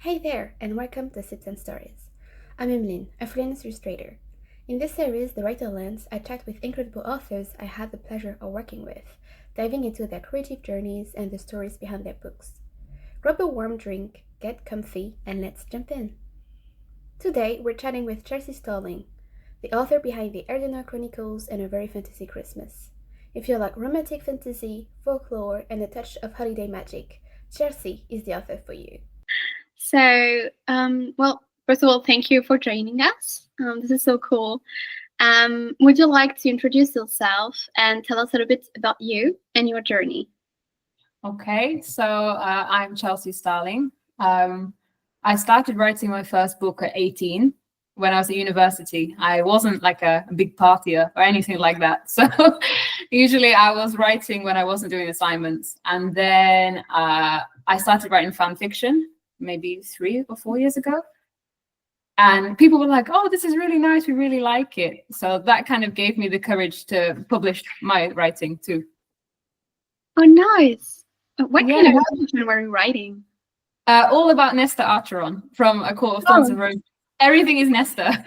Hey there, and welcome to Sits and Stories. I'm Emeline, a freelance illustrator. In this series, The Writer Lens, I chat with incredible authors I had the pleasure of working with, diving into their creative journeys and the stories behind their books. Grab a warm drink, get comfy, and let's jump in. Today, we're chatting with Chelsea Starling, the author behind the Ardennar Chronicles and A Very Fantasy Christmas. If you like romantic fantasy, folklore, and a touch of holiday magic, Chelsea is the author for you. First of all, thank you for joining us. This is so cool. Would you like to introduce yourself and tell us a little bit about you and your journey? Okay, so I'm Chelsea Starling. I started writing my first book at 18 when I was at university. I wasn't like a big partier or anything like that. So usually I was writing when I wasn't doing assignments. And then I started writing fan fiction maybe 3 or 4 years ago. And people were like, oh, this is really nice. We really like it. So that kind of gave me the courage to publish my writing too. Oh, nice. What kind of fiction were you writing? All about Nesta Archeron from A Court of Thorns and Roses. Everything is Nesta.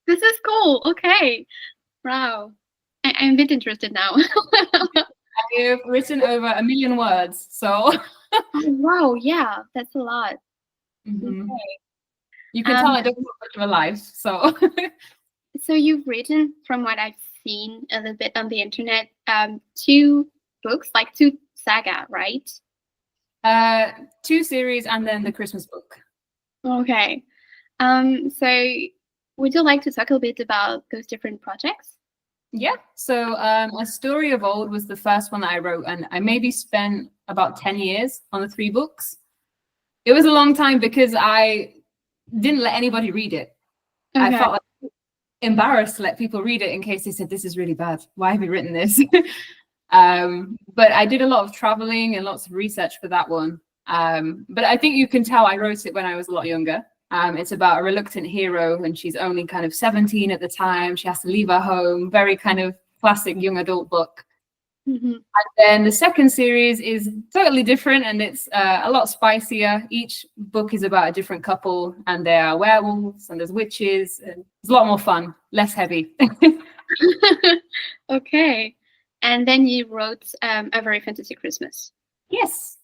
This is cool. Okay. Wow. I'm a bit interested now. I've written over 1 million words, so. Oh, wow, yeah, that's a lot. Mm-hmm. Okay. You can tell I don't have much of a life, so. So you've written, from what I've seen a little bit on the internet, 2 books, like 2 saga, right? 2 series and then the Christmas book. Okay. So would you like to talk a little bit about those different projects? Yeah. So A Story of Old was the first one that I wrote, and I maybe spent about 10 years on the 3 books. It was a long time because I didn't let anybody read it. Okay. I felt like embarrassed to let people read it in case they said, this is really bad. Why have you written this? But I did a lot of traveling and lots of research for that one. But I think you can tell I wrote it when I was a lot younger. It's about a reluctant hero, and she's only kind of 17 at the time. She has to leave her home. Very kind of classic young adult book. Mm-hmm. And then the second series is totally different, and it's a lot spicier. Each book is about a different couple, and there are werewolves and there's witches. And it's a lot more fun, less heavy. Okay. And then you wrote A Very Fantasy Christmas. Yes.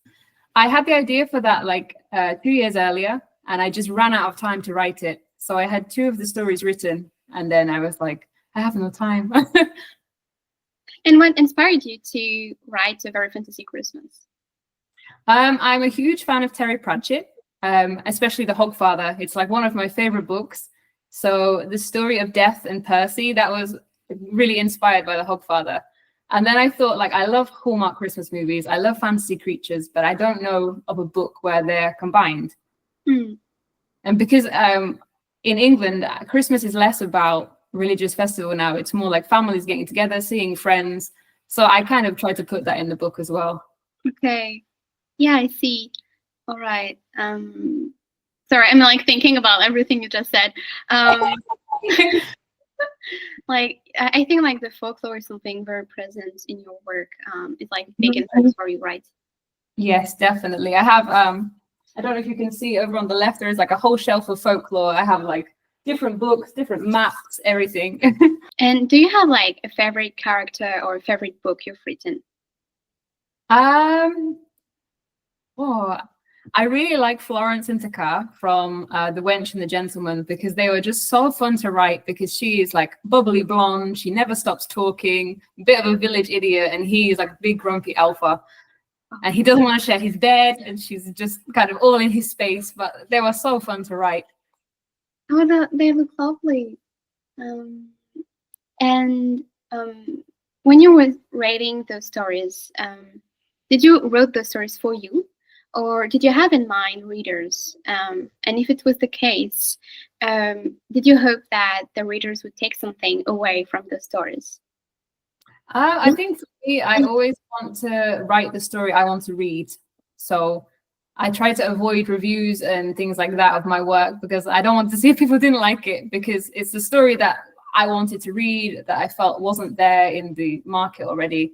I had the idea for that like 2 years earlier, and I just ran out of time to write it. So I had 2 of the stories written, and then I was like, I have no time. And what inspired you to write A Very Fantasy Christmas? I'm a huge fan of Terry Pratchett, especially The Hogfather. It's like one of my favorite books. So the story of Death and Percy, that was really inspired by The Hogfather. And then I thought, like, I love Hallmark Christmas movies. I love fantasy creatures, but I don't know of a book where they're combined. Mm. And because in England, Christmas is less about religious festival now. It's more like families getting together, seeing friends. So I kind of tried to put that in the book as well. Okay. Yeah, I see. All right. Sorry, I'm like thinking about everything you just said. Like, I think like the folklore is something very present in your work. It's like big influence for you, right? Yes, definitely. I have, I don't know if you can see over on the left, there is like a whole shelf of folklore. I have like different books, different maps, everything. And do you have like a favorite character or a favorite book you've written? I really like Florence and Takar from The Wench and the Gentleman, because they were just so fun to write, because she is like bubbly blonde, she never stops talking, a bit of a village idiot, and he's like a big grumpy alpha. And he doesn't want to share his bed, and she's just kind of all in his space, but they were so fun to write. Oh, they look lovely. When you were writing those stories, did you write those stories for you? Or did you have in mind readers? And if it was the case, did you hope that the readers would take something away from the stories? I think for me, I always want to write the story I want to read. So I try to avoid reviews and things like that of my work, because I don't want to see if people didn't like it, because it's the story that I wanted to read that I felt wasn't there in the market already.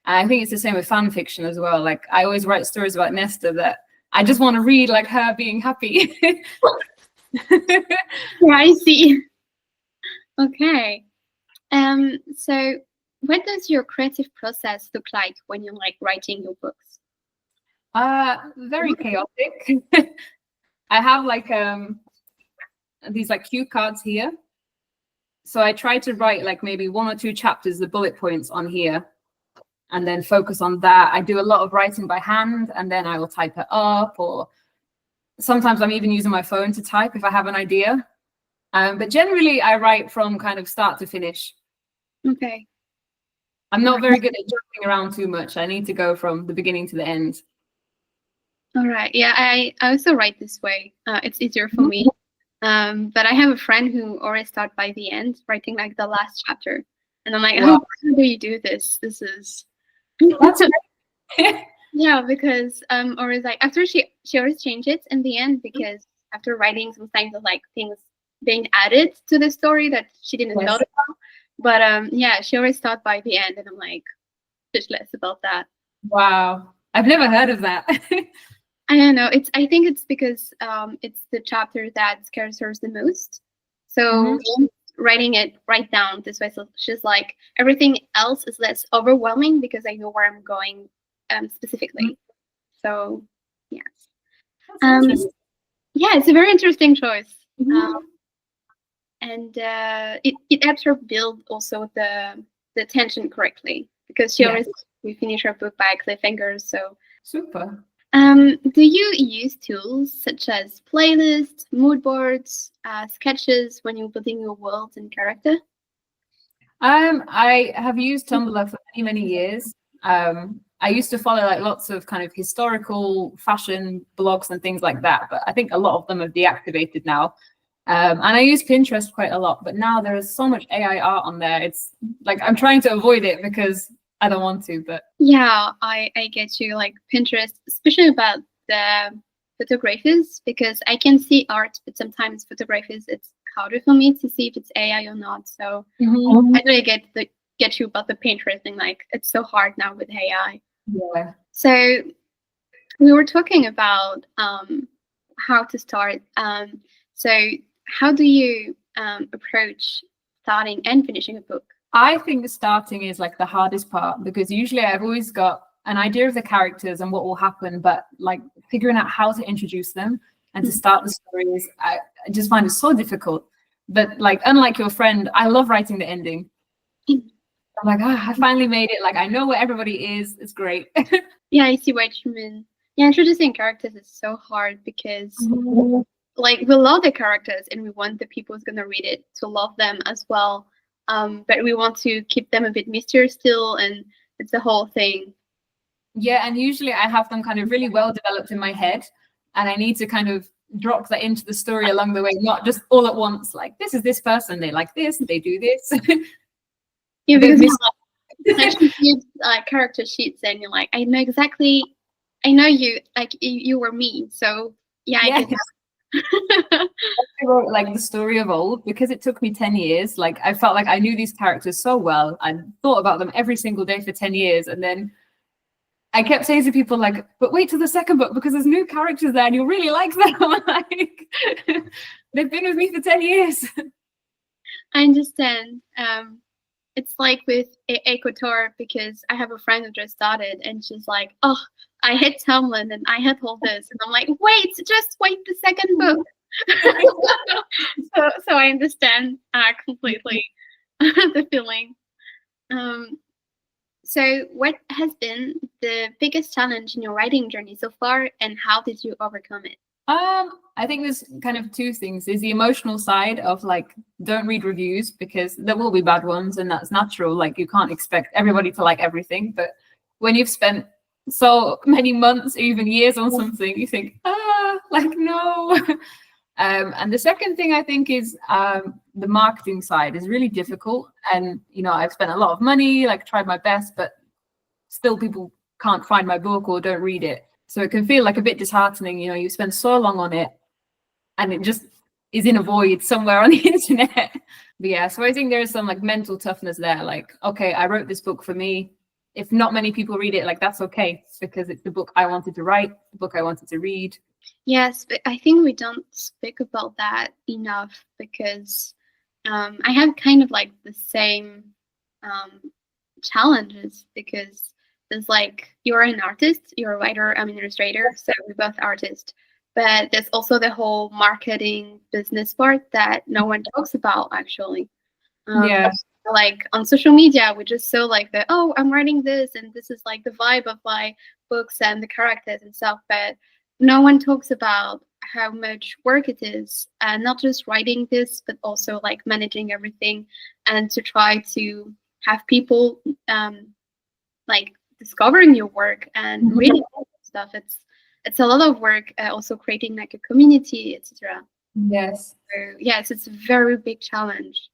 And I think it's the same with fan fiction as well. Like, I always write stories about Nesta that I just want to read like her being happy. Yeah, I see. Okay. So what does your creative process look like when you're like writing your books? Very chaotic. I have like these like cue cards here. So I try to write like maybe 1 or 2 chapters, the bullet points on here, and then focus on that. I do a lot of writing by hand, and then I will type it up, or sometimes I'm even using my phone to type if I have an idea. But generally I write from kind of start to finish. Okay. I'm not very good at jumping around too much. I need to go from the beginning to the end. All right. Yeah, I also write this way. It's easier for me. But I have a friend who always start by the end, writing like the last chapter. And I'm like, Wow. how do you do this? This is That's yeah, because always like after she always changes in the end, because after writing sometimes there's like things being added to the story that she didn't Yes. know about. But yeah, she always start by the end, and I'm like speechless about that. Wow. I've never heard of that. I don't know. I think it's because it's the chapter that scares her the most. So writing it right down this way, so she's like everything else is less overwhelming because I know where I'm going specifically. So yes, yeah, it's a very interesting choice, and it helps her build also the tension correctly, because she always we finish her book by cliffhangers. So super. do you use tools such as playlists, mood boards, sketches when you're building your world and character? I have used Tumblr for many, many years. I used to follow like lots of kind of historical fashion blogs and things like that, but I think a lot of them have deactivated now. And I use Pinterest quite a lot, but now there is so much AI art on there. It's like I'm trying to avoid it because I don't want to, but yeah, I get you. Like Pinterest, especially about the photographers, because I can see art, but sometimes photographers it's harder for me to see if it's AI or not. So I really get you about the Pinterest thing. Like it's so hard now with AI. Yeah. So we were talking about how to start. So how do you approach starting and finishing a book? I think the starting is like the hardest part, because usually I've always got an idea of the characters and what will happen, but like figuring out how to introduce them and to start the stories, I just find it so difficult. But like, unlike your friend, I love writing the ending. I'm like, I finally made it. Like, I know where everybody is. It's great. Yeah, I see what you mean. Yeah, introducing characters is so hard because like we love the characters and we want the people who's gonna read it to love them as well. But we want to keep them a bit mysterious still, and it's the whole thing. Yeah, and usually I have them kind of really well developed in my head, and I need to kind of drop that into the story along the way, not just all at once. Like, this is this person, they like this, they do this. Yeah, because you use character sheets, and you're like, I know exactly, I know you, like you were me. So yeah, I get that. I wrote like the story of old because it took me 10 years. Like I felt like I knew these characters so well. I thought about them every single day for 10 years. And then I kept saying to people like, but wait till the second book because there's new characters there and you'll really like them. Like, they've been with me for 10 years. I understand. It's like with Equator, because I have a friend who just started and she's like, oh, I hate Tomlin and I hate all this. And I'm like, just wait the second book. so I understand completely the feeling. So what has been the biggest challenge in your writing journey so far, and how did you overcome it? I think there's kind of two things. There's the emotional side of like, don't read reviews because there will be bad ones and that's natural. Like you can't expect everybody to like everything. But when you've spent so many months, even years on something, you think, like, no. And the second thing I think is the marketing side is really difficult. And, you know, I've spent a lot of money, like tried my best, but still people can't find my book or don't read it. So it can feel like a bit disheartening. You know, you spend so long on it and it just is in a void somewhere on the internet. But yeah, so I think there is some like mental toughness there. Like, okay, I wrote this book for me. if not many people read it, like that's okay, because it's the book I wanted to write, the book I wanted to read. Yes, but I think we don't speak about that enough because I have kind of like the same challenges because there's like you're an artist, you're a writer, I'm an illustrator, so we're both artists. But there's also the whole marketing business part that no one talks about actually. Yeah. Like on social media, we just saw like the I'm writing this and this is like the vibe of my books and the characters and stuff, but no one talks about how much work it is, and not just writing this, but also like managing everything and to try to have people like discovering your work and reading stuff. It's a lot of work. Also creating like a community, etc. Yes. So yes, it's a very big challenge.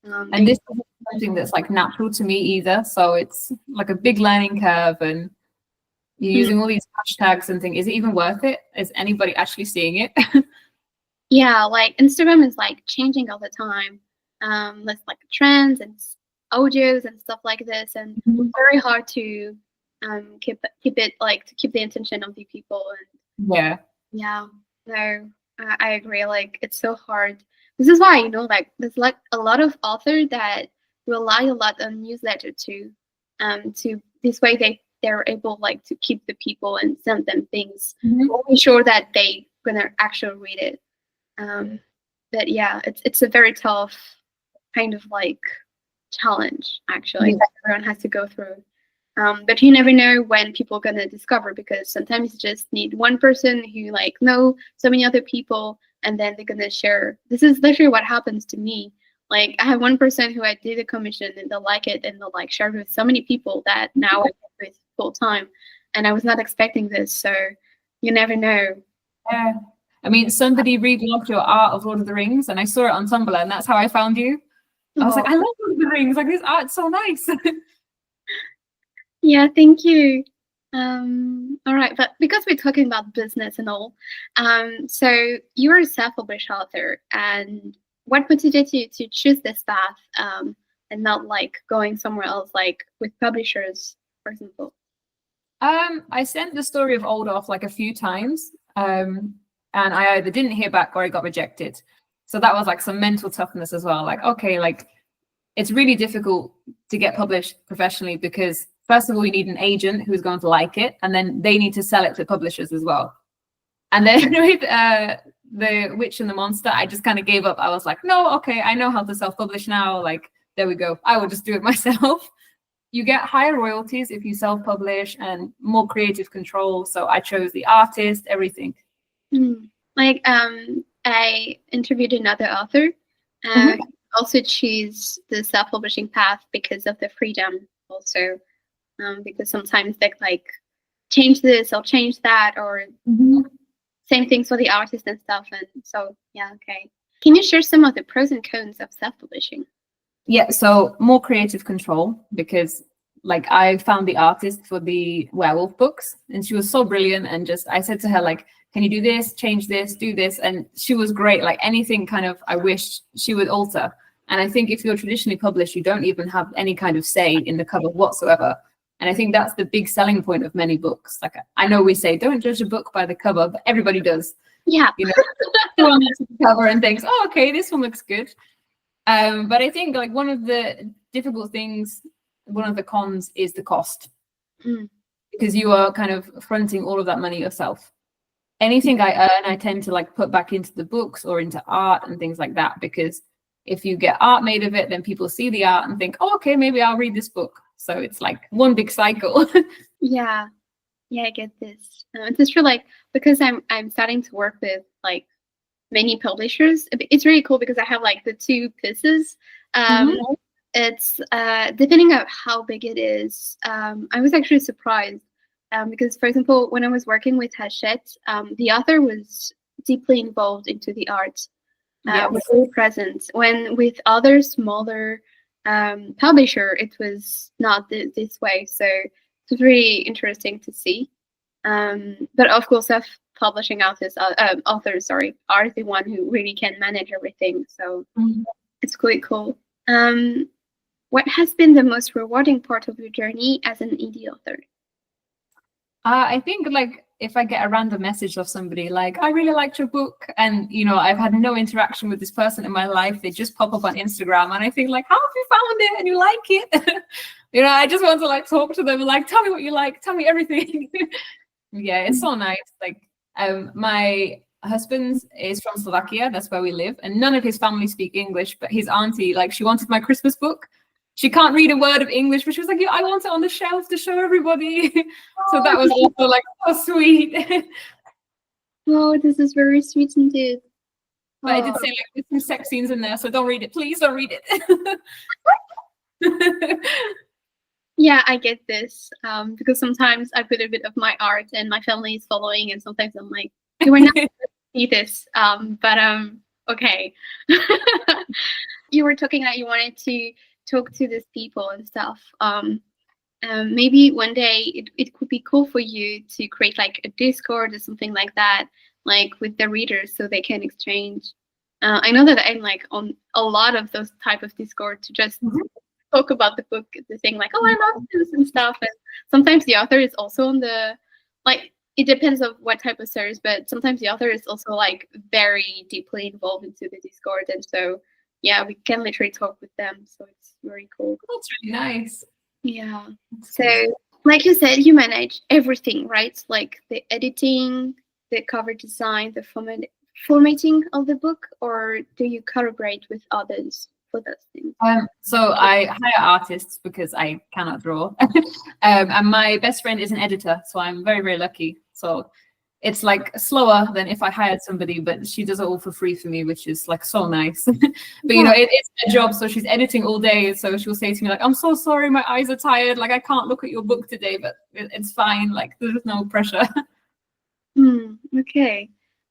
And this is something that's like natural to me either. So it's like a big learning curve, and you're using all these hashtags and things. Is it even worth it? Is anybody actually seeing it? Yeah, like Instagram is like changing all the time. There's like trends and audios and stuff like this, and it's very hard to keep it like to keep the attention of the people. And yeah, no, I agree. Like it's so hard. This is why like there's like a lot of authors that rely a lot on newsletter too. To this way they're able like to keep the people and send them things, making sure that they gonna actually read it. But yeah, it's a very tough kind of like challenge actually that everyone has to go through. But you never know when people are gonna discover, because sometimes you just need one person who like know so many other people, and then they're gonna share. This is literally what happens to me. Like I have one person who I did a commission and they'll like it and they'll like share it with so many people that now I get with full time, and I was not expecting this. So you never know. Yeah. I mean, somebody rebloged your art of Lord of the Rings, and I saw it on Tumblr, and that's how I found you. I was like, I love Lord of the Rings. Like, this art's so nice. Yeah, thank you. All right, but because we're talking about business and all, so you're a self-published author, and what motivated you to choose this path, and not like going somewhere else, like with publishers, for example? I sent the story of Old off like a few times, and I either didn't hear back or I got rejected. So that was like some mental toughness as well. Like, okay, like it's really difficult to get published professionally because first of all, you need an agent who's going to like it, and then they need to sell it to publishers as well. And then with The Witch and the Monster, I just kind of gave up. I was like, no, okay, I know how to self-publish now. Like, there we go. I will just do it myself. You get higher royalties if you self-publish and more creative control. So I chose the artist, everything. Like, I interviewed another author. Also choose the self-publishing path because of the freedom also. Because sometimes they like change this or change that, or same things for the artist and stuff. And so, yeah, okay. Can you share some of the pros and cons of self-publishing? Yeah, so more creative control, because like I found the artist for the werewolf books and she was so brilliant, and just I said to her like, can you do this, change this, do this? And she was great. Like anything kind of I wished she would alter. And I think if you're traditionally published, you don't even have any kind of say in the cover whatsoever. And I think that's the big selling point of many books. Like I know we say don't judge a book by the cover, but everybody does. Yeah. You know, everyone looks at the cover and thinks, oh, okay, this one looks good. But I think like one of the difficult things, one of the cons is the cost, because you are kind of fronting all of that money yourself. Anything I earn, I tend to like put back into the books or into art and things like that, because if you get art made of it, then people see the art and think, oh, okay, maybe I'll read this book. So it's like one big cycle. Yeah, I get this. It's true, like because I'm starting to work with like many publishers. It's really cool because I have like the two pieces. It's depending on how big it is. I was actually surprised because, for example, when I was working with Hachette, the author was deeply involved into the art, was very present. When with other smaller publisher, it was not this way. So it was really interesting to see. But of course, self-publishing authors are the one who really can manage everything. So it's quite cool. What has been the most rewarding part of your journey as an indie author? I think like if I get a random message of somebody like, I really liked your book, and I've had no interaction with this person in my life, they just pop up on Instagram, and I think like, how have you found it and you like it? I just want to like talk to them, like, tell me what you like, tell me everything. Yeah, it's so nice. Like, my husband is from Slovakia, that's where we live, and none of his family speak English, but his auntie, like, she wanted my Christmas book. She can't read a word of English, but she was like, yeah, I want it on the shelf to show everybody. So that was also like so sweet. Oh, this is very sweet indeed. But I did say like there's some sex scenes in there, so don't read it. Please don't read it. Yeah, I get this. Because sometimes I put a bit of my art and my family is following, and sometimes I'm like, you were not supposed to see this. Okay. You were talking that you wanted to talk to these people and stuff. Maybe one day it could be cool for you to create like a Discord or something like that, like with the readers, so they can exchange. I know that I'm like on a lot of those type of Discord to just talk about the book, the thing like, oh, I love this and stuff. And sometimes the author is also on the, like, it depends on what type of series, but sometimes the author is also like very deeply involved into the Discord, and so yeah, we can literally talk with them. So it's very cool. That's really nice. Yeah. So, like you said, you manage everything, right? Like the editing, the cover design, the formatting of the book, or do you collaborate with others for those things? So I hire artists because I cannot draw. And my best friend is an editor, so I'm very, very lucky. So it's like slower than if I hired somebody, but she does it all for free for me, which is like so nice. But it's a job, so she's editing all day. So she'll say to me like, I'm so sorry, my eyes are tired, like I can't look at your book today, but it's fine, like there's no pressure. Okay.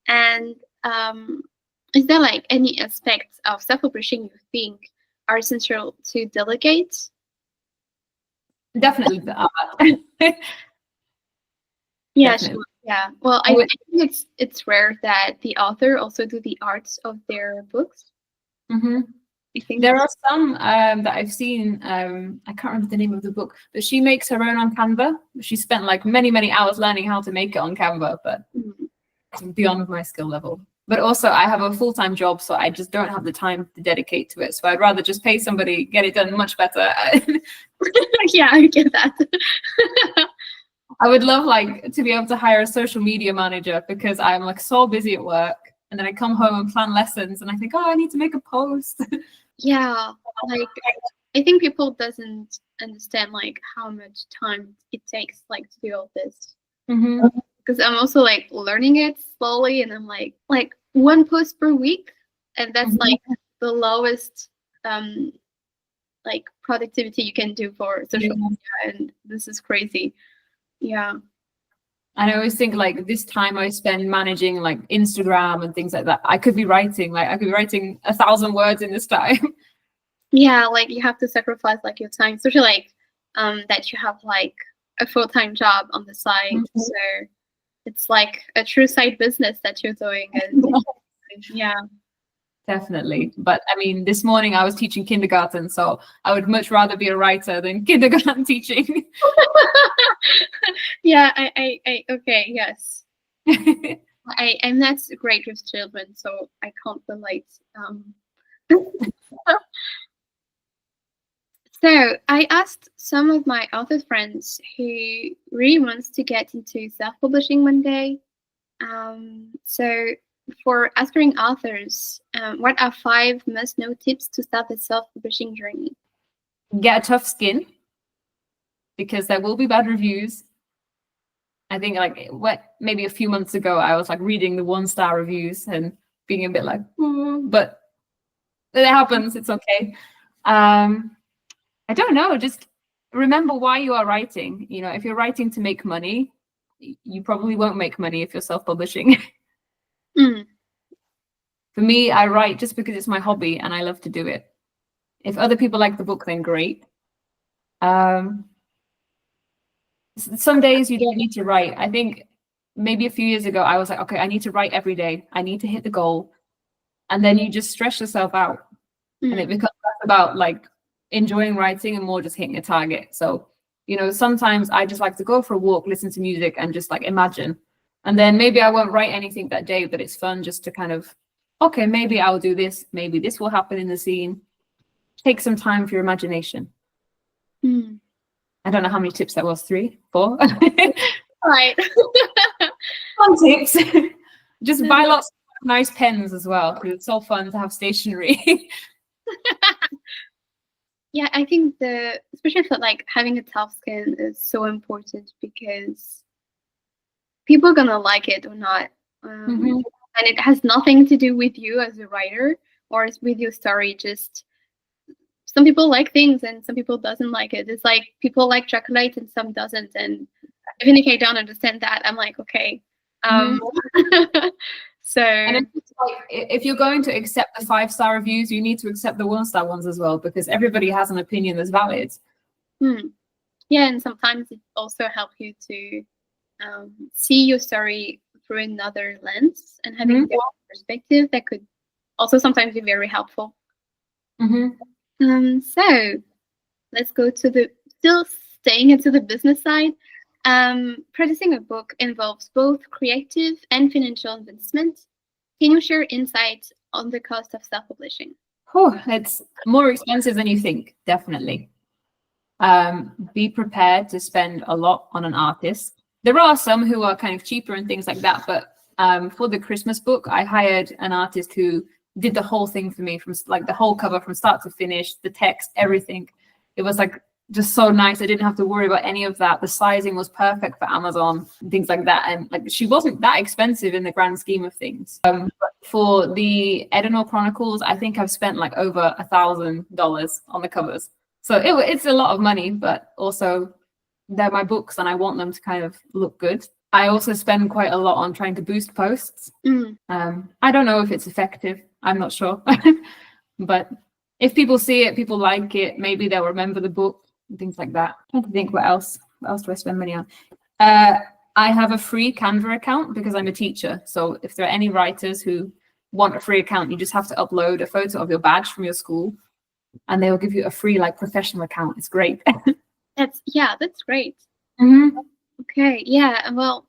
And is there like any aspects of self-publishing you think are essential to delegate? Definitely the art. Yeah, Definitely. sure. Yeah. Well, I think it's rare that the author also do the arts of their books. Mm-hmm. I think there are some that I've seen. I can't remember the name of the book, but she makes her own on Canva. She spent like many, many hours learning how to make it on Canva, but it's beyond my skill level. But also, I have a full-time job, so I just don't have the time to dedicate to it. So I'd rather just pay somebody, get it done much better. Yeah, I get that. I would love like to be able to hire a social media manager, because I'm like so busy at work, and then I come home and plan lessons, and I think, oh, I need to make a post. Yeah, like I think people doesn't understand like how much time it takes like to do all this. Because I'm also like learning it slowly, and I'm like one post per week, and that's like the lowest like productivity you can do for social media, and this is crazy. Yeah. And I always think like this time I spend managing like Instagram and things like that, I could be writing 1,000 words in this time. Yeah, like you have to sacrifice like your time, especially like that you have like a full-time job on the side. So it's like a true side business that you're doing. And yeah. Definitely. But I mean, this morning I was teaching kindergarten, so I would much rather be a writer than kindergarten teaching. Yeah, I okay, yes. I'm not great with children, so I can't relate. So I asked some of my author friends who really wants to get into self-publishing one day. So for aspiring authors, what are 5 must-know tips to start the self-publishing journey? Get a tough skin, because there will be bad reviews. I think like maybe a few months ago, I was like reading the 1-star reviews and being a bit like, but it happens. It's okay. I don't know. Just remember why you are writing. If you're writing to make money, you probably won't make money if you're self-publishing. For me, I write just because it's my hobby and I love to do it. If other people like the book, then great. Some days you don't need to write. I think maybe a few years ago, I was like, okay, I need to write every day. I need to hit the goal. And then you just stress yourself out. And it becomes about like enjoying writing and more just hitting a target. So, you know, sometimes I just like to go for a walk, listen to music, and just like imagine. And then maybe I won't write anything that day, but it's fun just to kind of, okay, maybe I'll do this. Maybe this will happen in the scene. Take some time for your imagination. I don't know how many tips that was. 3, 4. Right. Fun tips. Just buy lots of nice pens as well, because it's so fun to have stationery. Yeah, I think especially for like having a tough skin is so important, because people are gonna like it or not, and it has nothing to do with you as a writer or with your story. Just some people like things and some people doesn't like it. It's like people like chocolate and some doesn't, and even if I don't understand that, I'm like, okay. So, and it's like, if you're going to accept the 5-star reviews, you need to accept the 1-star ones as well, because everybody has an opinion that's valid. Yeah, and sometimes it also helps you to see your story through another lens and having a perspective that could also sometimes be very helpful. So let's go to still staying into the business side. Producing a book involves both creative and financial investment. Can you share insights on the cost of self-publishing? It's more expensive than you think, definitely. Be prepared to spend a lot on an artist. There are some who are kind of cheaper and things like that, but for the Christmas book, I hired an artist who did the whole thing for me, from like the whole cover from start to finish, the text, everything. It was like just so nice. I didn't have to worry about any of that. The sizing was perfect for Amazon, things like that. And like, she wasn't that expensive in the grand scheme of things. But for the Edinor Chronicles, I think I've spent like over $1,000 on the covers. So it's a lot of money, but also they're my books and I want them to kind of look good. I also spend quite a lot on trying to boost posts. I don't know if it's effective. I'm not sure. But if people see it, people like it, maybe they'll remember the book and things like that. I'm trying to think what else do I spend money on? I have a free Canva account because I'm a teacher. So if there are any writers who want a free account, you just have to upload a photo of your badge from your school and they will give you a free like professional account. It's great. That's great. Okay, yeah, well,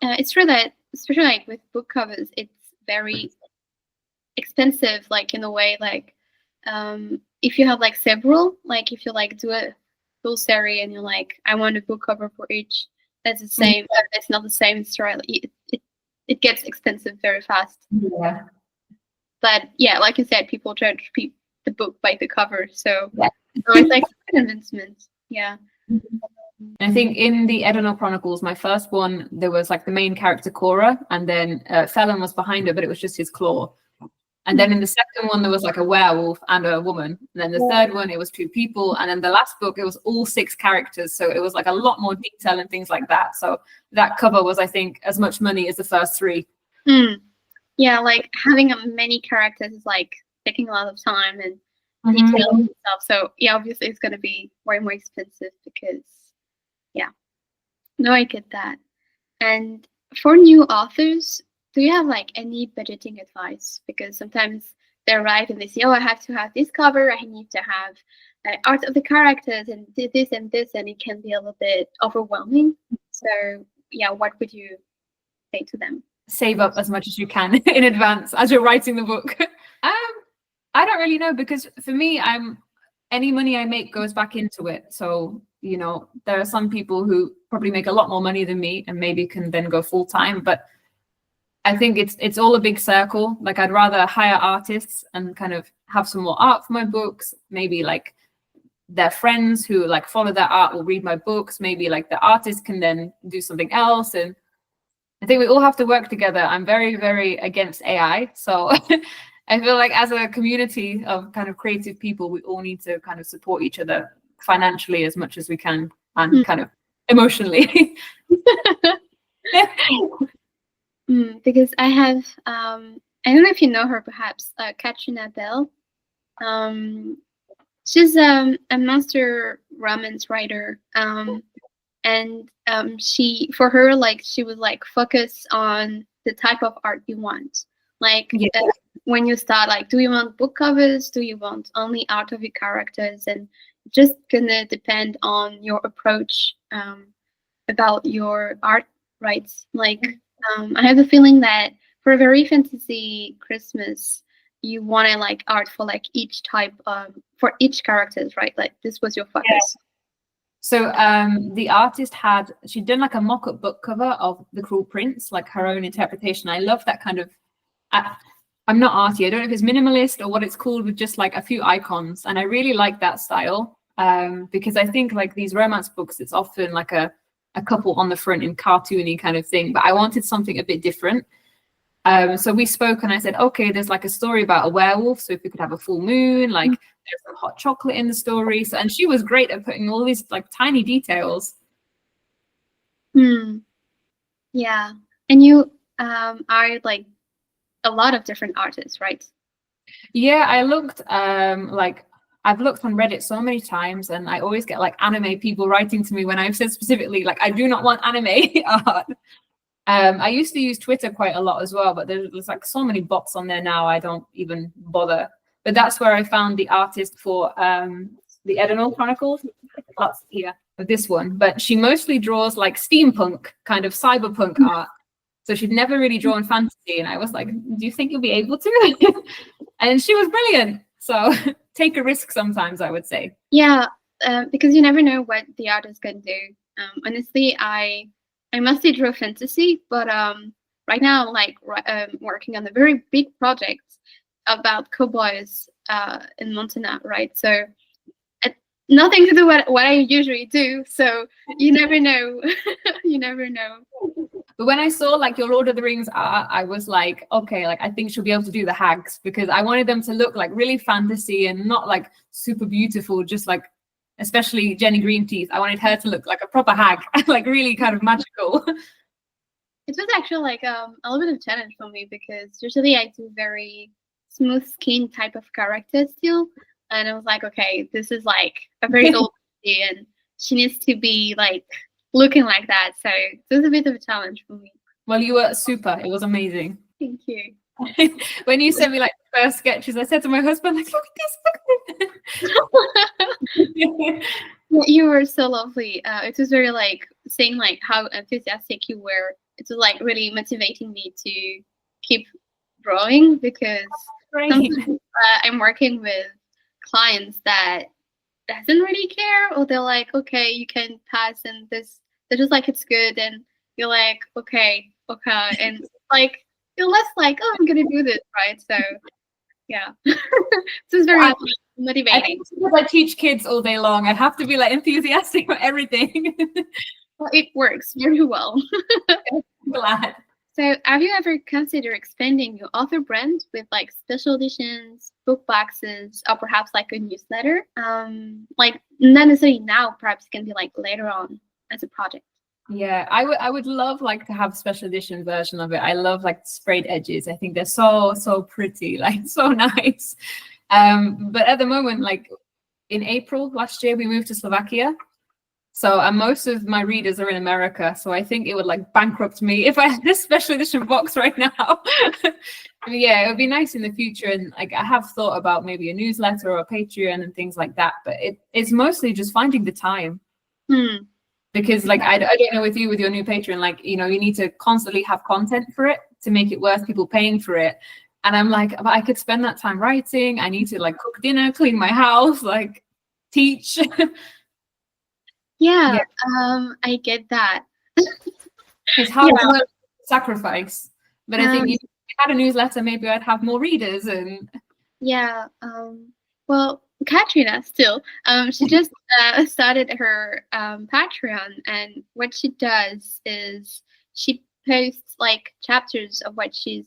it's true that especially like with book covers, it's very expensive, like in a way, like if you have like several, like if you like do a full series and you're like, I want a book cover for each, that's the same. It's not the same story. It gets expensive very fast. Yeah. But yeah, like you said, people judge the book by the cover, so it's like an investment. Yeah. I think in the Edinor Chronicles, my first one, there was like the main character Cora, and then Felon was behind her, but it was just his claw. And then in the second one, there was like a werewolf and a woman. And then the third one, it was 2 people. And then the last book, it was all 6 characters. So it was like a lot more detail and things like that. So that cover was, I think, as much money as the first 3. Yeah, like having many characters is like taking a lot of time and detail and stuff. So yeah, obviously it's going to be way more expensive because, yeah. No, I get that. And for new authors, do you have like any budgeting advice? Because sometimes they arrive and they say, oh, I have to have this cover, I need to have art of the characters and this and this, and it can be a little bit overwhelming. So yeah, what would you say to them? Save up as much as you can in advance as you're writing the book. I don't really know, because for me, any money I make goes back into it. So, you know, there are some people who probably make a lot more money than me and maybe can then go full time, but I think it's all a big circle. Like, I'd rather hire artists and kind of have some more art for my books. Maybe like their friends who like follow their art will read my books. Maybe like the artist can then do something else. And I think we all have to work together. I'm very, very against AI. So I feel like as a community of kind of creative people, we all need to kind of support each other financially as much as we can, and kind of emotionally. Because I have, I don't know if you know her, perhaps, Katrina Bell. She's a monster romance writer, and she, for her, like, she would like focus on the type of art you want. Like, when you start, like, do you want book covers? Do you want only art of your characters? And just gonna depend on your approach about your art, right? Like, I have the feeling that for a very fantasy Christmas, you wanted like art for like each type for each characters, right? Like this was your focus. Yeah. So the artist she'd done like a mock-up book cover of The Cruel Prince, like her own interpretation. I love that kind of, I'm not arty, I don't know if it's minimalist or what it's called, with just like a few icons. And I really like that style because I think like these romance books, it's often like a couple on the front in cartoony kind of thing, but I wanted something a bit different. So we spoke and I said, okay, there's like a story about a werewolf. So if we could have a full moon, like there's some hot chocolate in the story. So, and she was great at putting all these like tiny details. Yeah. And you are like a lot of different artists, right? Yeah, I looked like I've looked on Reddit so many times and I always get like anime people writing to me when I've said specifically like I do not want anime art. I used to use Twitter quite a lot as well, but there's like so many bots on there now, I don't even bother. But that's where I found the artist for the Edenal Chronicles. That's this one. But she mostly draws like steampunk, kind of cyberpunk art. So she'd never really drawn fantasy. And I was like, do you think you'll be able to? And she was brilliant. So take a risk sometimes, I would say. Yeah, because you never know what the artist can do. Honestly, I mostly draw fantasy, but right now I'm like working on a very big project about cowboys in Montana, right? So nothing to do with what I usually do. So you never know. You never know. But when I saw like your Lord of the Rings art, I was like, okay, like I think she'll be able to do the hags, because I wanted them to look like really fantasy and not like super beautiful, just like, especially Jenny Greenteeth. I wanted her to look like a proper hag, like really kind of magical. It was actually like a little bit of a challenge for me, because usually I do very smooth skin type of character still. And I was like, okay, this is like a very old lady and she needs to be like looking like that. So it was a bit of a challenge for me. Well, you were super. It was amazing. Thank you. When you sent me like the first sketches, I said to my husband, like, look at this. You were so lovely. It was very like saying like how enthusiastic you were. It was like really motivating me to keep drawing, because sometimes I'm working with clients that doesn't really care, or they're like, okay, you can pass, and this they're just like, it's good, and you're like, okay, and like you're less like, oh, I'm gonna do this, right? So yeah. So it's very motivating. I teach kids all day long. I have to be like enthusiastic for everything. Well, it works very well. I'm glad. So have you ever considered expanding your author brand with like special editions, book boxes, or perhaps like a newsletter? Like not necessarily now, perhaps it can be like later on as a project. Yeah, I would love like to have special edition version of it. I love like sprayed edges. I think they're so pretty, like so nice. But at the moment, like in April last year, we moved to Slovakia. So most of my readers are in America. So I think it would like bankrupt me if I had this special edition box right now. I mean, yeah, it would be nice in the future. And like I have thought about maybe a newsletter or a Patreon and things like that. But it's mostly just finding the time. Because like I don't know with you with your new Patreon, like, you know, you need to constantly have content for it to make it worth people paying for it. And I'm like, but I could spend that time writing. I need to like cook dinner, clean my house, like teach. Yeah. I get that. It's hard to sacrifice. But I think if I had a newsletter, maybe I'd have more readers. And yeah. Well, Katrina still, she just started her Patreon, and what she does is she posts like chapters of what she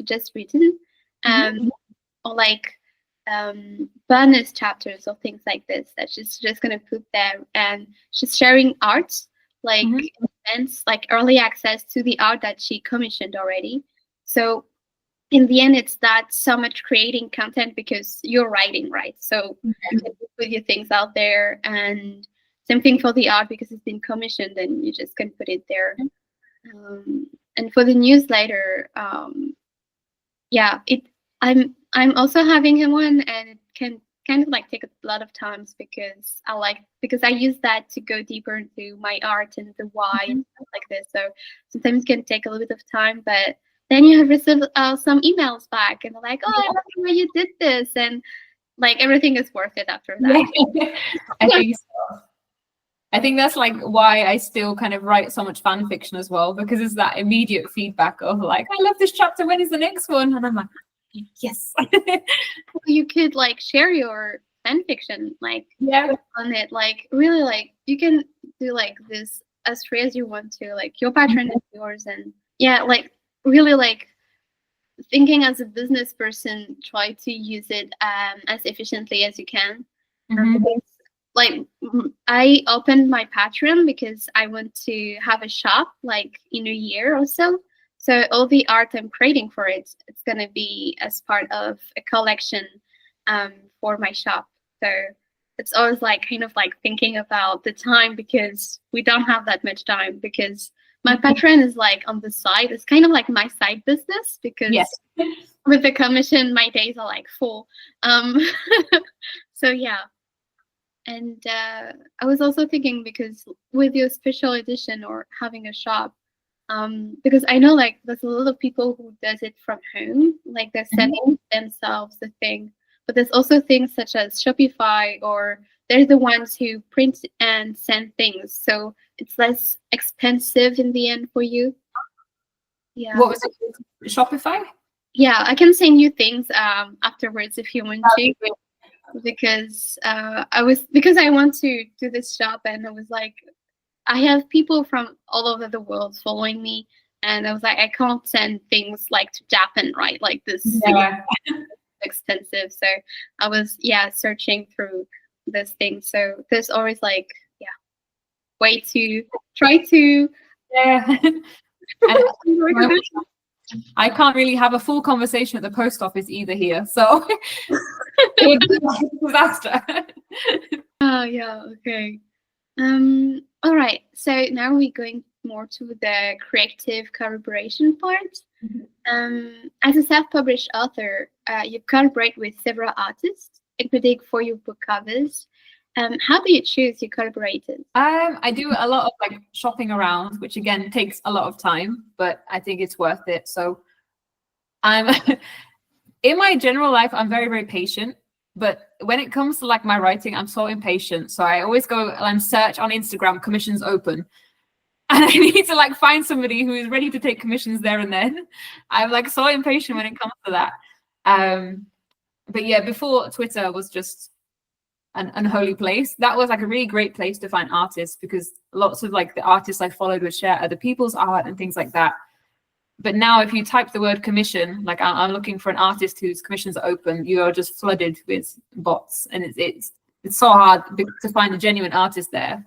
just written, or like bonus chapters or things like this that she's just gonna put there, and she's sharing art like events, like early access to the art that she commissioned already. So in the end, it's not so much creating content because you're writing, right? So you can put your things out there, and same thing for the art because it's been commissioned, and you just can put it there. And for the newsletter, yeah, I'm also having one, and it can kind of like take a lot of times because I use that to go deeper into my art and the why and stuff like this. So sometimes it can take a little bit of time, but then you have received some emails back, and they're like, "Oh, I love the way you did this," and like everything is worth it after that. Yeah. I think so. I think that's like why I still kind of write so much fan fiction as well, because it's that immediate feedback of like, I love this chapter, when is the next one? And I'm like, yes. You could like share your fan fiction like Yeah. on it, like really like you can do like this as free as you want to, like your Patreon is yours, and yeah, like really like thinking as a business person, try to use it as efficiently as you can. Because, like I opened my Patreon because I want to have a shop like in a year or so. So all the art I'm creating for it, it's gonna be as part of a collection for my shop. So it's always like kind of like thinking about the time, because we don't have that much time, because my Patreon is like on the side. It's kind of like my side business, because Yes. with the commission, my days are like full. So yeah. And I was also thinking, because with your special edition or having a shop, because I know like there's a lot of people who does it from home, like they're sending themselves the thing. But there's also things such as Shopify, or they're the ones who print and send things, so it's less expensive in the end for you. Yeah. What was it? Shopify? Yeah, I can send you things afterwards if you want to, because I want to do this shop, and I was like, I have people from all over the world following me, and I was like, I can't send things like to Japan, right? Like this is expensive. So I was searching through this thing. So there's always like way to try to I can't really have a full conversation at the post office either here, so it would be like a disaster. Oh yeah, okay. All right. So now we're going more to the creative collaboration part. As a self-published author, you collaborate with several artists, including for your book covers. How do you choose your collaborators? I do a lot of like shopping around, which again takes a lot of time, but I think it's worth it. So I'm in my general life, I'm very, very patient. But when it comes to like my writing, I'm so impatient. So I always go and search on Instagram, commissions open. And I need to like find somebody who is ready to take commissions there and then. I'm like so impatient when it comes to that. But yeah, before Twitter was just an unholy place, that was like a really great place to find artists, because lots of like the artists I followed would share other people's art and things like that. But now if you type the word commission, like I'm looking for an artist whose commissions are open, you are just flooded with bots, and it's so hard to find a genuine artist there.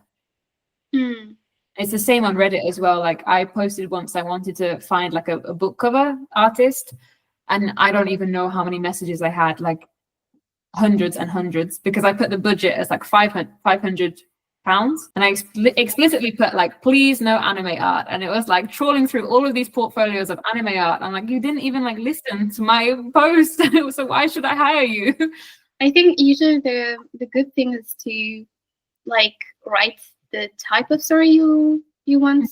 It's the same on Reddit as well. Like I posted once I wanted to find like a book cover artist, and I don't even know how many messages I had, like hundreds and hundreds, because I put the budget as like 500 pounds, and I explicitly put like, please no anime art, and it was like trawling through all of these portfolios of anime art. I'm like, you didn't even like listen to my post, so why should I hire you? I think usually the good thing is to like write the type of story you want,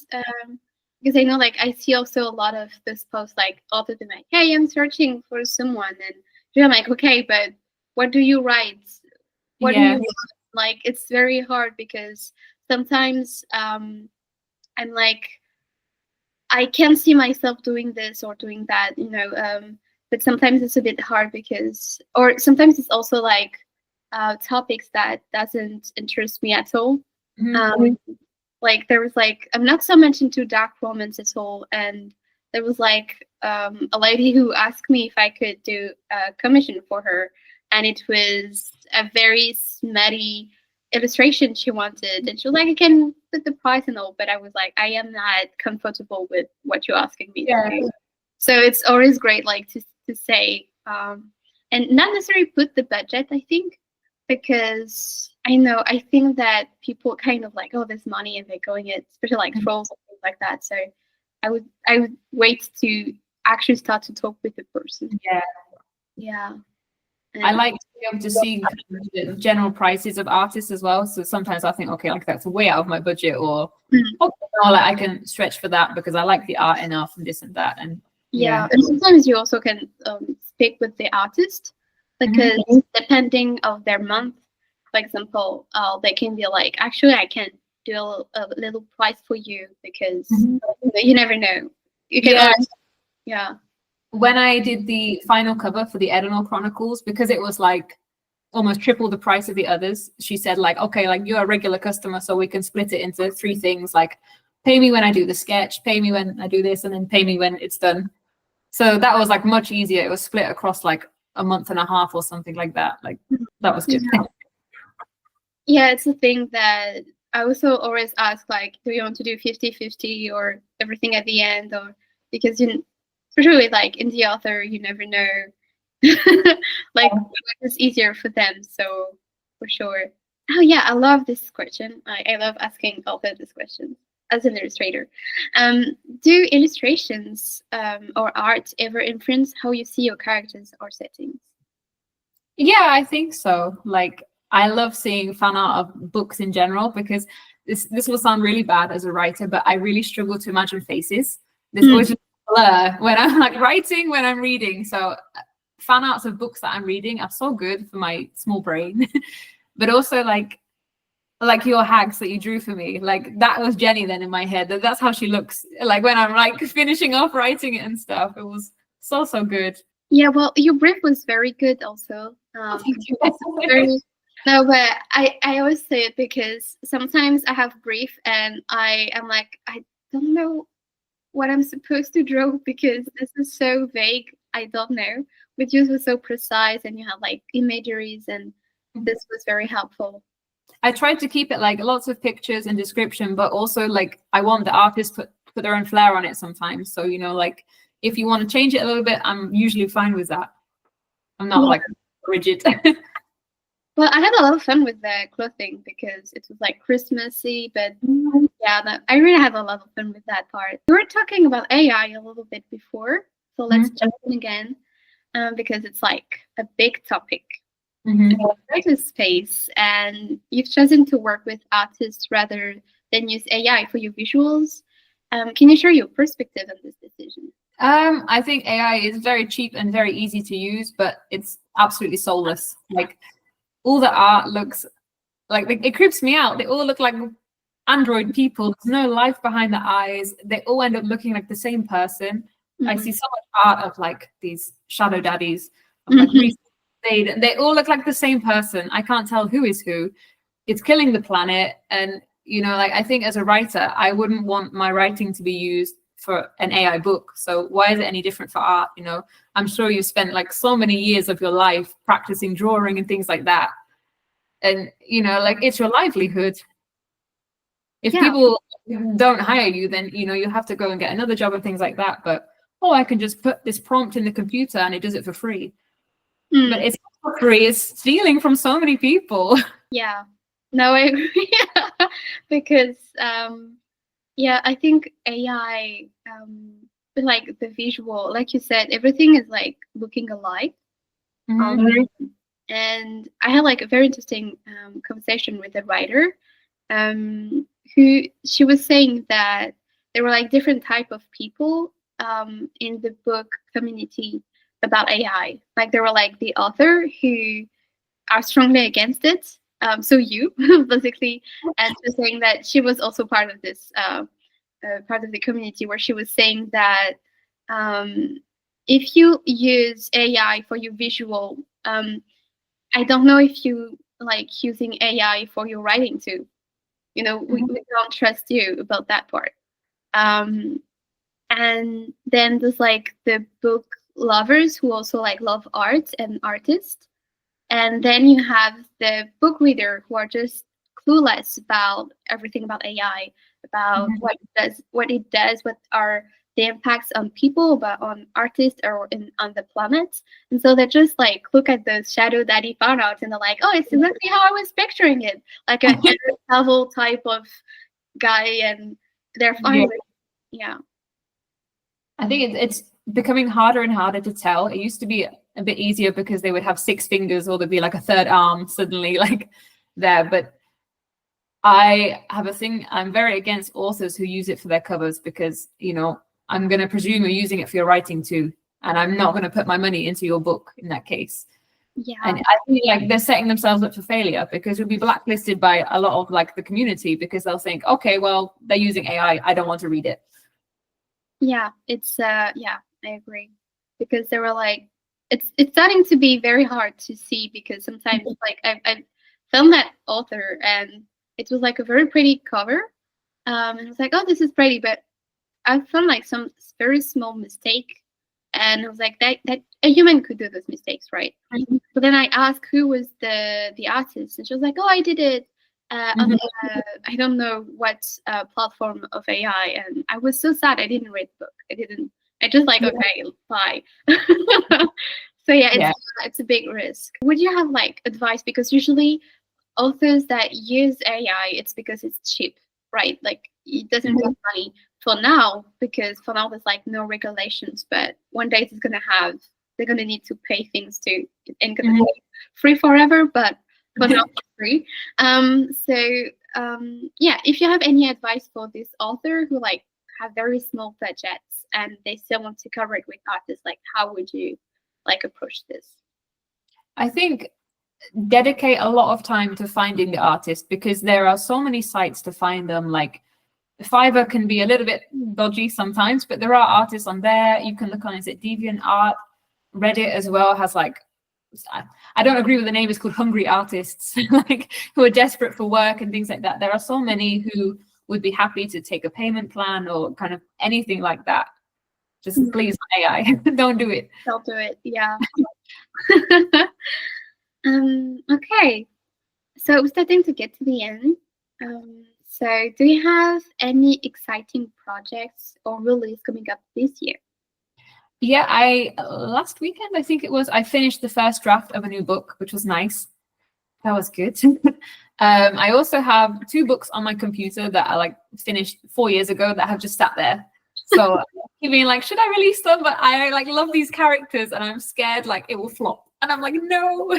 because I know like I see also a lot of this post like authors being like, hey, I'm searching for someone, and I'm like, okay, but what do you write? What do you want? Like it's very hard, because sometimes I'm like, I can see myself doing this or doing that, but sometimes it's a bit hard, because, or sometimes it's also like topics that doesn't interest me at all. Like there was like, I'm not so much into dark romance at all, and there was like a lady who asked me if I could do a commission for her, and it was a very smutty illustration she wanted, and she was like, I can put the price and all, but I was like, I am not comfortable with what you're asking me to do. So it's always great like to say, and not necessarily put the budget, I think, because I think that people kind of like, oh, there's money and they're going it, especially like trolls and things like that. So I would wait to actually start to talk with the person. Yeah. I like to be able to see the general prices of artists as well. So sometimes I think, okay, like that's way out of my budget, or okay, no, like I can stretch for that because I like the art enough and this and that. And yeah, and sometimes you also can speak with the artist because depending of their month, for example, they can be like, actually, I can do a little price for you because you never know. You can always, yeah. When I did the final cover for the Edenor Chronicles, because it was like almost triple the price of the others, she said like, okay, like you're a regular customer, so we can split it into 3 things, like pay me when I do the sketch, pay me when I do this, and then pay me when it's done. So that was like much easier. It was split across like a month and a half or something like that. Like that was good. Yeah, it's a thing that I also always ask, like, do you want to do 50-50 or everything at the end? Or because usually, like in the author, you never know, like it's easier for them. So for sure. Oh yeah, I love this question. I love asking author this question as an illustrator. Do illustrations or art ever influence how you see your characters or settings? Yeah, I think so. Like I love seeing fan art of books in general because this will sound really bad as a writer, but I really struggle to imagine faces. There's always just a blur when I'm like writing, when I'm reading. So fan arts of books that I'm reading are so good for my small brain. But also like your hags that you drew for me, like that was Jenny then in my head. That's how she looks like when I'm like finishing off writing it and stuff. It was so good. Yeah, well, your brief was very good also. Very, no, but I always say it because sometimes I have brief and I am like, I don't know what I'm supposed to draw because this is so vague. I don't know. But yours was so precise and you had like imageries and this was very helpful. I tried to keep it like lots of pictures and description, but also like I want the artist to put their own flair on it sometimes. So, you know, like if you want to change it a little bit, I'm usually fine with that. I'm not like rigid. Well, I had a lot of fun with the clothing because it was like Christmassy, but yeah, I really had a lot of fun with that part. We were talking about AI a little bit before, so let's jump in again because it's like a big topic. Creative space, and you've chosen to work with artists rather than use AI for your visuals. Can you share your perspective on this decision? I think AI is very cheap and very easy to use, but it's absolutely soulless. Like all the art looks like it creeps me out. They all look like android people. There's no life behind the eyes. They all end up looking like the same person. I see so much art of like these shadow daddies of like and they all look like the same person. I can't tell who is who. It's killing the planet. And you know, like I think as a writer, I wouldn't want my writing to be used for an AI book. So why is it any different for art? You know, I'm sure you spent like so many years of your life practicing drawing and things like that. And, you know, like it's your livelihood. If people don't hire you, then, you know, you have to go and get another job and things like that. But, oh, I can just put this prompt in the computer and it does it for free. But it's not free. It's stealing from so many people. Yeah. No, I agree. Because yeah, I think AI, like the visual, like you said, everything is like looking alike. And I had like a very interesting conversation with a writer, who she was saying that there were like different type of people in the book community about AI. Like there were like the author who are strongly against it. So you basically, and she was saying that she was also part of this part of the community where she was saying that if you use AI for your visual, I don't know if you like using AI for your writing too. You know, we don't trust you about that part. And then there's like the book lovers who also like love art and artists. And then you have the book reader who are just clueless about everything about AI, about what it does, what are the impacts on people, but on artists or on the planet. And so they just like look at the shadow daddy fan art and they're like, oh, it's exactly how I was picturing it, like a level type of guy, and they're fine with it. Yeah. I think it's becoming harder and harder to tell. It used to be a bit easier because they would have 6 fingers, or there'd be like a third arm suddenly like there. But I have a thing, I'm very against authors who use it for their covers, because, you know, I'm going to presume you're using it for your writing too, and I'm not going to put my money into your book in that case. Yeah. And I feel like they're setting themselves up for failure, because you'll be blacklisted by a lot of like the community, because they'll think, okay, well, they're using AI, I don't want to read it. Yeah, it's yeah, I agree, because they were like, it's starting to be very hard to see, because sometimes like I've found that author and it was like a very pretty cover, and I was like, oh, this is pretty, but I found like some very small mistake, and I was like, that a human could do those mistakes, right? But then I asked who was the artist, and she was like, oh, I did it on I don't know what platform of AI, and I was so sad I didn't read the book. I just like, okay, bye. So yeah, it's a big risk. Would you have like advice, because usually authors that use AI, it's because it's cheap, right? Like it doesn't cost money for now, because for now there's like no regulations, but one day they're gonna need to pay things too. It ain't gonna be free forever, but for now it's free. Yeah, if you have any advice for this author who like have very small budgets and they still want to cover it with artists, like how would you like approach this? I think dedicate a lot of time to finding the artist, because there are so many sites to find them. Like Fiverr can be a little bit dodgy sometimes, but there are artists on there. You can look on, is it DeviantArt? Reddit as well has like, I don't agree with the name, it's called hungry artists, like who are desperate for work and things like that. There are so many who would be happy to take a payment plan or kind of anything like that. Just please, AI, don't do it. Don't do it, yeah. Okay, so we're starting to get to the end. So do you have any exciting projects or release coming up this year? Yeah, last weekend, I think it was, I finished the first draft of a new book, which was nice. That was good. I also have 2 books on my computer that I like finished 4 years ago that have just sat there. So you mean like, should I release them? But I like love these characters and I'm scared like it will flop. And I'm like, no.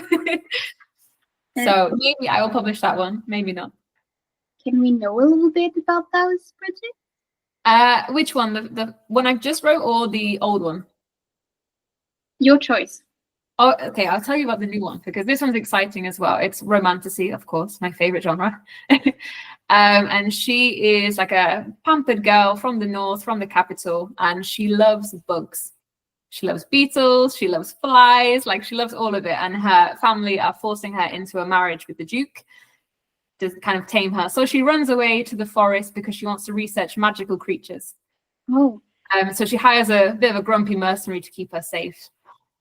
So maybe I will publish that one, maybe not. Can we know a little bit about those projects? Which one? The one I just wrote or the old one? Your choice. Oh, okay. I'll tell you about the new one, because this one's exciting as well. It's romantasy, of course, my favorite genre. And she is like a pampered girl from the north, from the capital, and she loves bugs. She loves beetles, she loves flies, like she loves all of it. And her family are forcing her into a marriage with the Duke to kind of tame her. So she runs away to the forest because she wants to research magical creatures. Oh. So she hires a bit of a grumpy mercenary to keep her safe.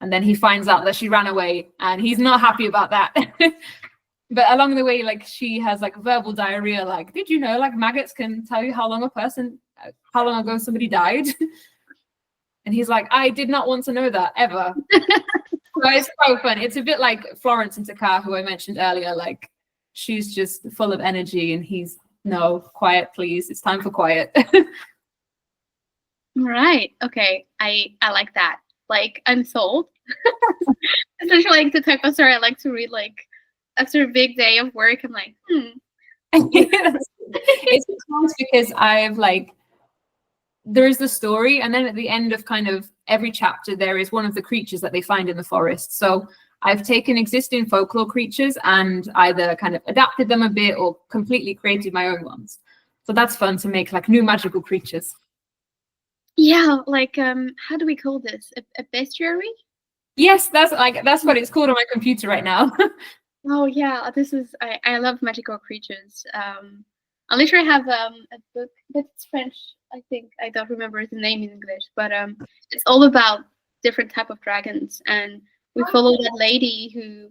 And then he finds out that she ran away and he's not happy about that. But along the way, like she has like verbal diarrhea. Like, did you know like maggots can tell you how long ago somebody died? And he's like, I did not want to know that ever. So it's so fun. It's a bit like Florence and Takar, who I mentioned earlier. Like she's just full of energy and he's, no, quiet, please. It's time for quiet. Right. Okay. I like that. Like I'm sold. Especially like the type of story I like to read like after a big day of work. I'm like, It's nice because I've like, there's the story, and then at the end of kind of every chapter there is one of the creatures that they find in the forest. So I've taken existing folklore creatures and either kind of adapted them a bit or completely created my own ones. So that's fun to make like new magical creatures. Yeah, like how do we call this? A bestiary? Yes, that's what it's called on my computer right now. Oh yeah, this is I love magical creatures. I literally have a book, but it's French. I think I don't remember the name in English, but it's all about different type of dragons, and we follow that lady who,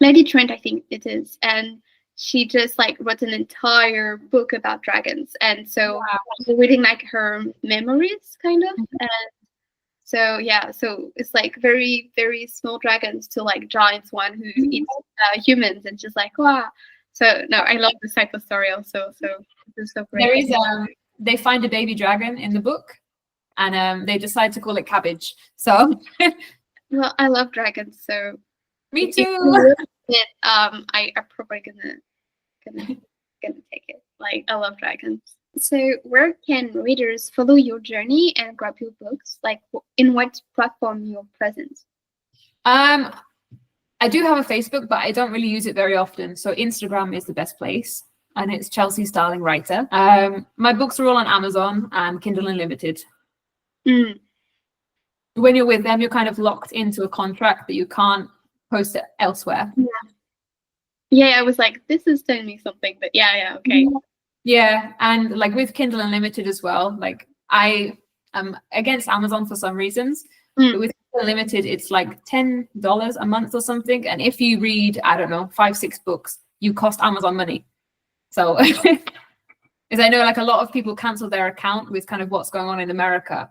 Lady Trent, I think it is, and she just like wrote an entire book about dragons, and so we're reading like her memories, kind of, and so yeah, so it's like very very small dragons to like giants one who eats humans, and just like wow. So no, I love this type of story also. So it's so great. There is they find a baby dragon in the book, and they decide to call it Cabbage. So Well, I love dragons, so Me if you too. look at it, I'm probably gonna take it. Like, I love dragons. So where can readers follow your journey and grab your books? Like, in what platform you're present? I do have a Facebook, but I don't really use it very often. So Instagram is the best place, and it's Chelsea Starling Writer. My books are all on Amazon and Kindle Unlimited. Mm. When you're with them, you're kind of locked into a contract that you can't post it elsewhere. Yeah, I was like, this is telling me something, but yeah, okay. Yeah, and like with Kindle Unlimited as well, like I am against Amazon for some reasons, but with Kindle Unlimited, it's like $10 a month or something. And if you read, I don't know, 5-6 books, you cost Amazon money. So, because I know like a lot of people cancel their account with kind of what's going on in America.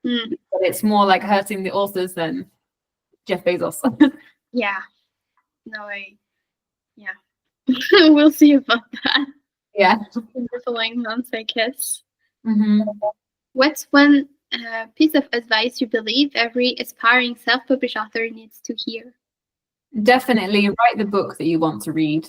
But it's more like hurting the authors than Jeff Bezos. Yeah. No, we'll see about that. Yeah. In the following months, I guess. Mm-hmm. What's one piece of advice you believe every aspiring self-published author needs to hear? Definitely write the book that you want to read.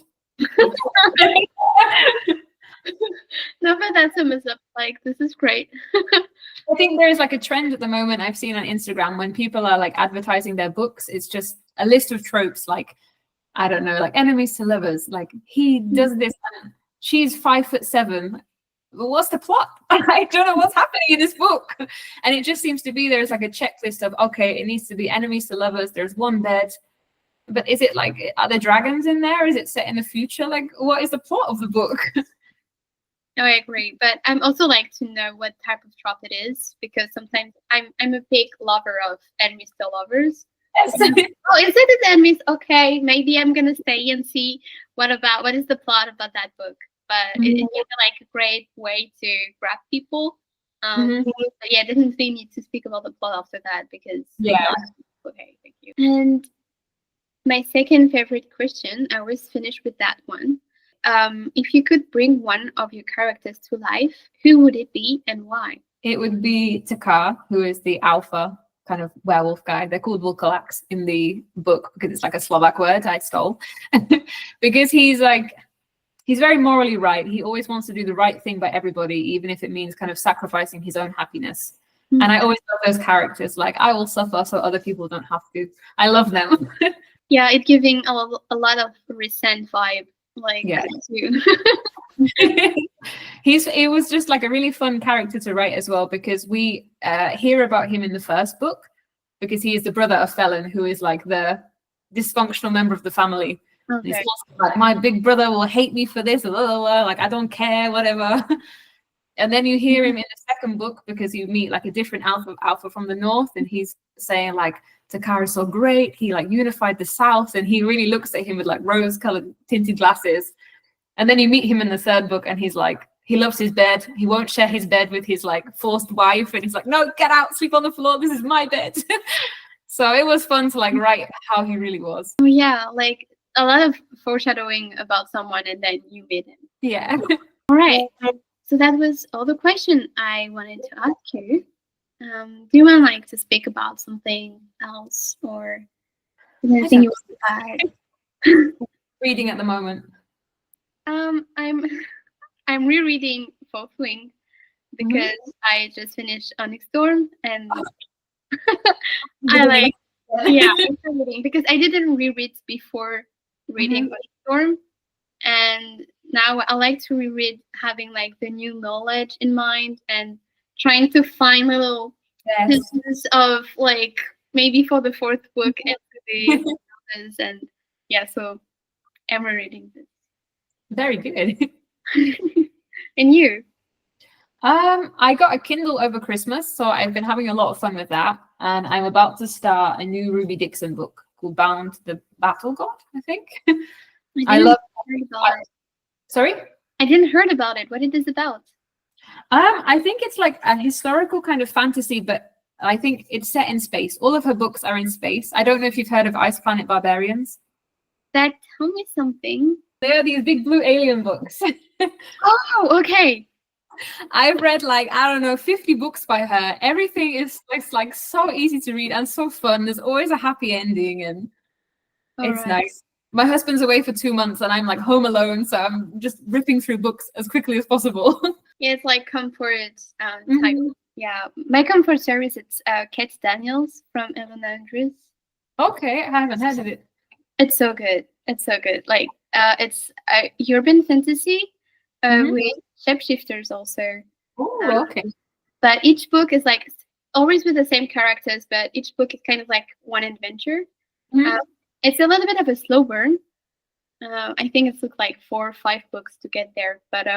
No, but that's a mess up. Like, this is great. I think there's like a trend at the moment I've seen on Instagram when people are like advertising their books. It's just a list of tropes like, I don't know, like enemies to lovers. Like he does this and she's 5'7". What's the plot? I don't know what's happening in this book. And it just seems to be there's like a checklist of, okay, it needs to be enemies to lovers. There's one bed. But is it like, are there dragons in there? Is it set in the future? Like, what is the plot of the book? No, I agree, but I'm also like to know what type of trope it is, because sometimes I'm a big lover of enemies to lovers. Oh, instead it's enemies. Okay, maybe I'm gonna stay and see what is the plot about that book. But it gives like a great way to grab people. But yeah, I didn't think need to speak about the plot after that because okay, thank you. And my second favorite question, I always finish with that one. If you could bring one of your characters to life, who would it be and why? It would be Takar, who is the alpha kind of werewolf guy. They're called Vulkalax in the book because it's like a Slovak word I stole. Because he's very morally right. He always wants to do the right thing by everybody, even if it means kind of sacrificing his own happiness. And I always love those characters. Like, I will suffer so other people don't have to. I love them. Yeah, it giving a lot of resent vibe. Like, too. It was just like a really fun character to write as well, because we hear about him in the first book because he is the brother of Felon, who is like the dysfunctional member of the family. Okay. He's like, my big brother will hate me for this, like I don't care, whatever. And then you hear him in the second book because you meet like a different alpha from the north, and he's saying like, Takar is so great, he like unified the South, and he really looks at him with like rose-colored tinted glasses. And then you meet him in the third book and he's like, he loves his bed, he won't share his bed with his like forced wife, and he's like, no, get out, sleep on the floor, this is my bed. So it was fun to like write how he really was. Oh yeah, like a lot of foreshadowing about someone and then you meet him. Yeah. All right, so that was all the question I wanted to ask you. Do you want like to speak about something else, or is there anything you want to add? Reading at the moment. I'm rereading Fourth Wing because I just finished Onyx Storm, and I like I'm reading because I didn't reread before reading Onyx Storm, and now I like to reread having like the new knowledge in mind and trying to find little pieces of like maybe for the fourth book and the others, and so I'm rereading this. Very good. And you? I got a Kindle over Christmas, so I've been having a lot of fun with that, and I'm about to start a new Ruby Dixon book called Bound the Battle God, I think. I love it. Sorry? I didn't heard about it. What it is about? I think it's like a historical kind of fantasy, but I think it's set in space. All of her books are in space. I don't know if you've heard of Ice Planet Barbarians. That tell me something. They are these big blue alien books. Oh, okay. I've read like, I don't know, 50 books by her. Everything is like so easy to read and so fun. There's always a happy ending and it's nice. My husband's away for 2 months and I'm like home alone, so I'm just ripping through books as quickly as possible. Yeah, it's like comfort type. Yeah, my comfort series, it's Kate Daniels from Evan Andrews. Okay, I haven't heard of it. It's so good. It's so good. Like it's urban fantasy with shapeshifters also. Oh, okay. But each book is like always with the same characters, but each book is kind of like one adventure. It's a little bit of a slow burn. I think it took like 4 or 5 books to get there, but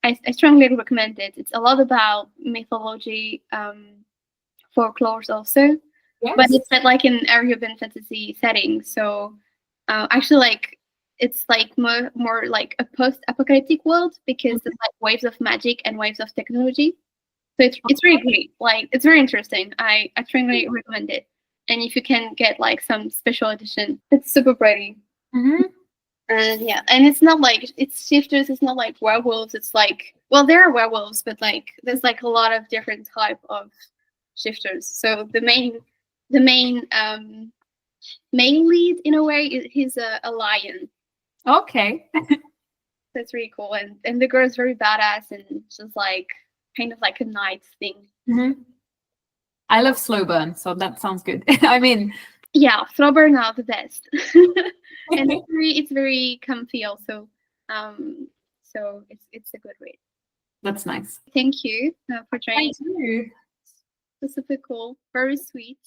I strongly recommend it. It's a lot about mythology, folklores also, but it's set like in urban fantasy setting. So actually, like it's like more like a post-apocalyptic world because there's like waves of magic and waves of technology. So it's really great. Like it's very interesting. I strongly recommend it. And if you can get like some special edition, it's super pretty. And yeah, and it's not like it's shifters. It's not like werewolves. It's like, well, there are werewolves, but like there's like a lot of different type of shifters. So the main lead in a way, he's a lion. Okay. That's really cool. And the girl is very badass and just like kind of like a knight thing. I love slow burn, so that sounds good. I mean, yeah, slow burn are the best. And it's very comfy also. So it's a good read. That's nice. Thank you for joining. Thank you. It's super cool. Very sweet.